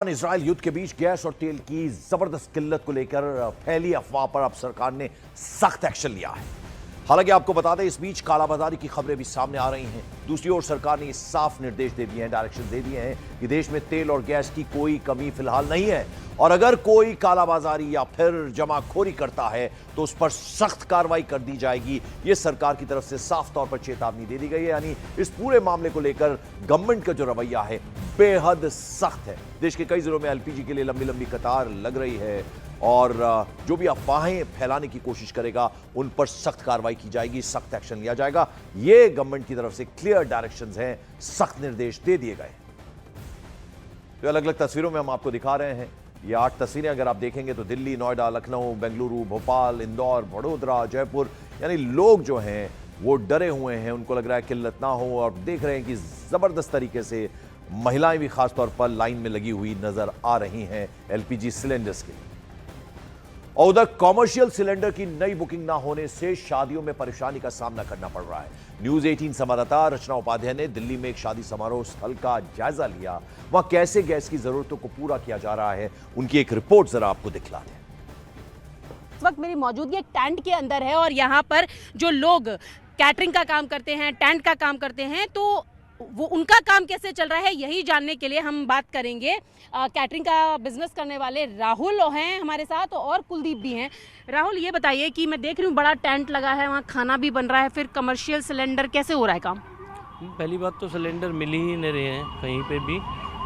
Israel युद्ध के बीच gas और तेल की जबरदस्त किल्लत को लेकर फैली अफवाह पर अब सरकार ने सख्त एक्शन लिया है। हालांकि आपको बता दें, इस बीच कालाबाजारी की खबरें भी सामने आ रही हैं। दूसरी ओर सरकार ने साफ निर्देश दे दिए हैं, डायरेक्शन दे दिए हैं कि देश में तेल और गैस की कोई कमी फिलहाल नहीं है और अगर कोई कालाबाजारी या फिर जमाखोरी करता है तो उस पर सख्त कार्रवाई कर दी जाएगी। यह सरकार की तरफ से साफ तौर पर चेतावनी दे दी गई है। यानी इस पूरे मामले को लेकर गवर्नमेंट का जो रवैया है बेहद सख्त है। देश के कई जिलों में एलपीजी के लिए लंबी लंबी कतार लग रही है और जो भी अफवाहें फैलाने की कोशिश करेगा उन पर सख्त कार्रवाई की जाएगी, सख्त एक्शन लिया जाएगा। ये गवर्नमेंट की तरफ से क्लियर डायरेक्शंस हैं, सख्त निर्देश दे दिए गए। तो अलग अलग तस्वीरों में हम आपको दिखा रहे हैं। ये 8 तस्वीरें अगर आप देखेंगे तो दिल्ली, नोएडा, लखनऊ, बेंगलुरु, भोपाल, इंदौर, वडोदरा, जयपुर, यानी लोग जो हैं वो डरे हुए हैं। उनको लग रहा है किल्लत ना हो और देख रहे हैं कि जबरदस्त तरीके से महिलाएं भी खासतौर पर लाइन में लगी हुई नजर आ रही हैं एलपीजी सिलेंडर्स के लिए। और उधर कॉमर्शियल सिलेंडर की नई बुकिंग ना होने से शादियों में परेशानी का सामना करना पड़ रहा है। न्यूज 18 संवाददाता रचना उपाध्याय ने दिल्ली में एक शादी समारोह स्थल का जायजा लिया। वहां कैसे गैस की जरूरतों को पूरा किया जा रहा है, उनकी एक रिपोर्ट जरा आपको दिखला दें। इस वक्त मेरी मौजूदगी एक टेंट के अंदर है और यहाँ पर जो लोग कैटरिंग का काम करते हैं, टेंट का काम करते हैं, तो वो उनका काम कैसे चल रहा है यही जानने के लिए हम बात करेंगे। कैटरिंग का बिजनेस करने वाले राहुल हैं हमारे साथ और कुलदीप भी हैं। राहुल, ये बताइए कि मैं देख रही हूँ बड़ा टेंट लगा है, वहाँ खाना भी बन रहा है, फिर कमर्शियल सिलेंडर कैसे हो रहा है काम? पहली बात तो सिलेंडर मिल ही नहीं रहे हैं कहीं पे भी,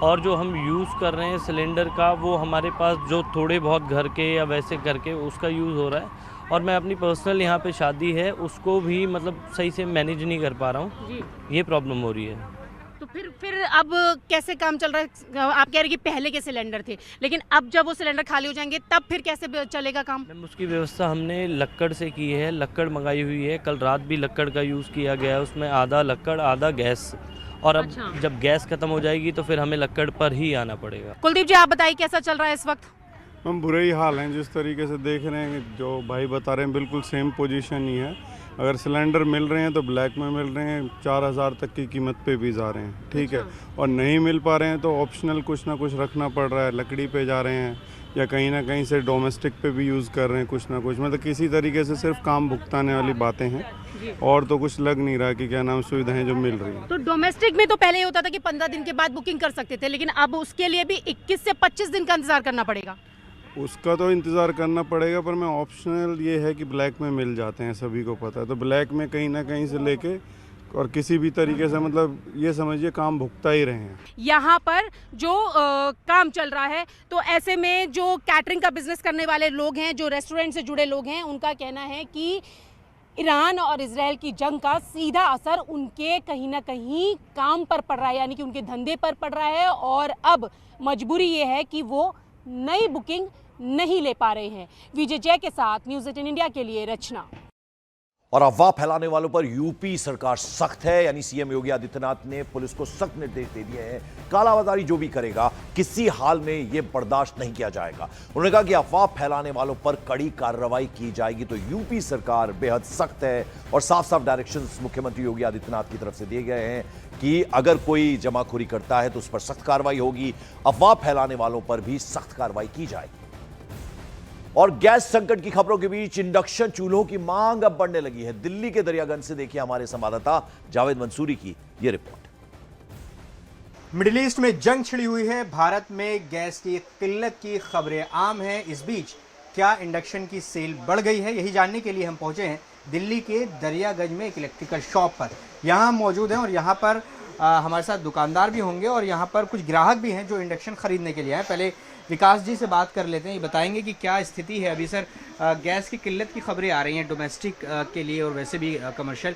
और जो हम यूज़ कर रहे हैं सिलेंडर का वो हमारे पास जो थोड़े बहुत घर के या वैसे करके उसका यूज़ हो रहा है। और मैं अपनी पर्सनल यहाँ पे शादी है उसको भी मतलब सही से मैनेज नहीं कर पा रहा हूँ, ये प्रॉब्लम हो रही है। तो फिर अब कैसे काम चल रहा है? आप कह रहे हैं कि पहले के सिलेंडर थे, लेकिन अब जब वो सिलेंडर खाली हो जाएंगे तब फिर कैसे चलेगा काम? मैम, उसकी व्यवस्था हमने लक्कड़ से की है, लक्कड़ मंगाई हुई है। कल रात भी लक्कड़ का यूज़ किया गया है, उसमें आधा लक्कड़ आधा गैस। और अब जब गैस खत्म हो जाएगी तो फिर हमें लक्कड़ पर ही आना पड़ेगा। कुलदीप जी, आप बताइए कैसा चल रहा है इस वक्त? हम बुरे ही हाल हैं, जिस तरीके से देख रहे हैं, जो भाई बता रहे हैं बिल्कुल सेम पोजीशन ही है। अगर सिलेंडर मिल रहे हैं तो ब्लैक में मिल रहे हैं, 4000 तक की कीमत पे भी जा रहे हैं, ठीक है। और नहीं मिल पा रहे हैं तो ऑप्शनल कुछ ना कुछ रखना पड़ रहा है, लकड़ी पे जा रहे हैं या कहीं ना कहीं से डोमेस्टिक पे भी यूज़ कर रहे हैं कुछ ना कुछ। मतलब किसी तरीके से सिर्फ काम भुगताने वाली बातें हैं और तो कुछ लग नहीं रहा कि क्या नाम सुविधाएं जो मिल रही हैं। तो डोमेस्टिक में तो पहले ये होता था कि 15 दिन के बाद बुकिंग कर सकते थे, लेकिन अब उसके लिए भी 21 से 25 दिन का इंतजार करना पड़ेगा। उसका तो इंतज़ार करना पड़ेगा, पर मैं ऑप्शनल ये है कि ब्लैक में मिल जाते हैं, सभी को पता है। तो ब्लैक में कहीं ना कहीं से लेके और किसी भी तरीके से मतलब ये समझिए काम भुगता ही रहे हैं। यहाँ पर जो काम चल रहा है, तो ऐसे में जो कैटरिंग का बिजनेस करने वाले लोग हैं, जो रेस्टोरेंट से जुड़े लोग हैं, उनका कहना है कि ईरान और इजराइल की जंग का सीधा असर उनके कहीं ना कहीं काम पर पड़ रहा है, यानी कि उनके धंधे पर पड़ रहा है और अब मजबूरी ये है कि वो नई बुकिंग नहीं ले पा रहे हैं। विजय जय के साथ न्यूज़ 18 इंडिया के लिए रचना। और अफवाह फैलाने वालों पर यूपी सरकार सख्त है। यानी सीएम योगी आदित्यनाथ ने पुलिस को सख्त निर्देश दे दिए हैं। कालाबाजारी जो भी करेगा किसी हाल में यह बर्दाश्त नहीं किया जाएगा। उन्होंने कहा कि अफवाह फैलाने वालों पर कड़ी कार्रवाई की जाएगी। तो यूपी सरकार बेहद सख्त है और साफ साफ डायरेक्शंस मुख्यमंत्री योगी आदित्यनाथ की तरफ से दिए गए हैं कि अगर कोई जमाखोरी करता है तो उस पर सख्त कार्रवाई होगी, अफवाह फैलाने वालों पर भी सख्त कार्रवाई की जाएगी। और गैस संकट की खबरों के बीच इंडक्शन चूल्हों की मांग अब बढ़ने लगी है। दिल्ली के दरियागंज से देखिए हमारे संवाददाता जावेद मंसूरी की यह रिपोर्ट। मिडिल ईस्ट में जंग छिड़ी हुई है, भारत में गैस की किल्लत की खबरें आम हैं। इस बीच क्या इंडक्शन की सेल बढ़ गई है, यही जानने के लिए हम पहुंचे हैं दिल्ली के दरियागंज में एक इलेक्ट्रिकल शॉप पर। यहाँ हम मौजूद हैं और यहाँ पर हमारे साथ दुकानदार भी होंगे और यहाँ पर कुछ ग्राहक भी हैं जो इंडक्शन खरीदने के लिए आए। पहले विकास जी से बात कर लेते हैं, ये बताएंगे कि क्या स्थिति है अभी। सर, गैस की किल्लत की खबरें आ रही हैं डोमेस्टिक के लिए और वैसे भी कमर्शियल,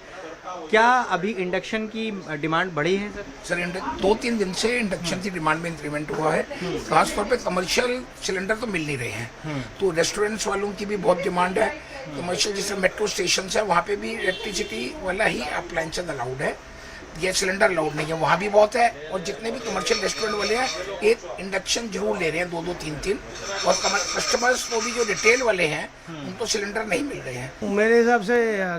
क्या अभी इंडक्शन की डिमांड बढ़ी है? सर 2-3 दिन से इंडक्शन की डिमांड में इंक्रीमेंट हुआ है। खासतौर पे कमर्शियल सिलेंडर तो मिल नहीं रहे हैं, तो रेस्टोरेंट्स वालों की भी बहुत डिमांड है। कमर्शियल जैसे मेट्रो स्टेशन है वहाँ पे भी इलेक्ट्रिसिटी वाला ही अप्लायंसेज अलाउड है, गैस सिलेंडर अलाउड नहीं है, वहाँ भी बहुत है। और जितने भी कमर्शियल रेस्टोरेंट वाले हैं एक इंडक्शन जरूर ले रहे हैं, 2-2, 3-3। और कस्टमर्स को भी जो रिटेल वाले हैं उनको सिलेंडर नहीं मिल रहे हैं। मेरे हिसाब से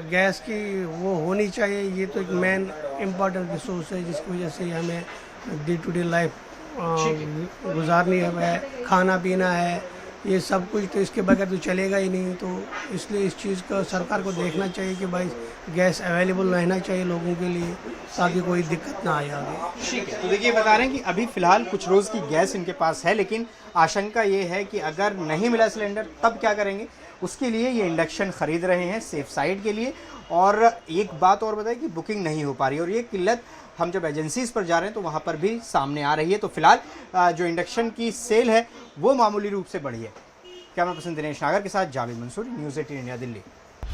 गैस की वो होनी चाहिए, ये तो एक मेन इम्पॉर्टेंट रिसोर्स है जिसकी वजह से हमें डे टू डे लाइफ गुजारनी है, खाना पीना है, ये सब कुछ, तो इसके बगैर तो चलेगा ही नहीं। तो इसलिए इस चीज़ का सरकार को देखना चाहिए कि भाई गैस अवेलेबल रहना चाहिए लोगों के लिए, ताकि कोई दिक्कत ना आए आगे। ठीक है, तो देखिए बता रहे हैं कि अभी फिलहाल कुछ रोज़ की गैस इनके पास है, लेकिन आशंका ये है कि अगर नहीं मिला सिलेंडर तब क्या करेंगे। उसके लिए ये इंडक्शन ख़रीद रहे हैं सेफ साइड के लिए। और एक बात और बताइए कि बुकिंग नहीं हो पा रही है, और ये किल्लत हम जब एजेंसीज़ पर जा रहे हैं तो वहाँ पर भी सामने आ रही है। तो फिलहाल जो इंडक्शन की सेल है वो मामूली रूप से बढ़ी है। कैमरा पर्सन दिनेश नागर के साथ जावेद मंसूरी, न्यूज़ 18 इंडिया, दिल्ली।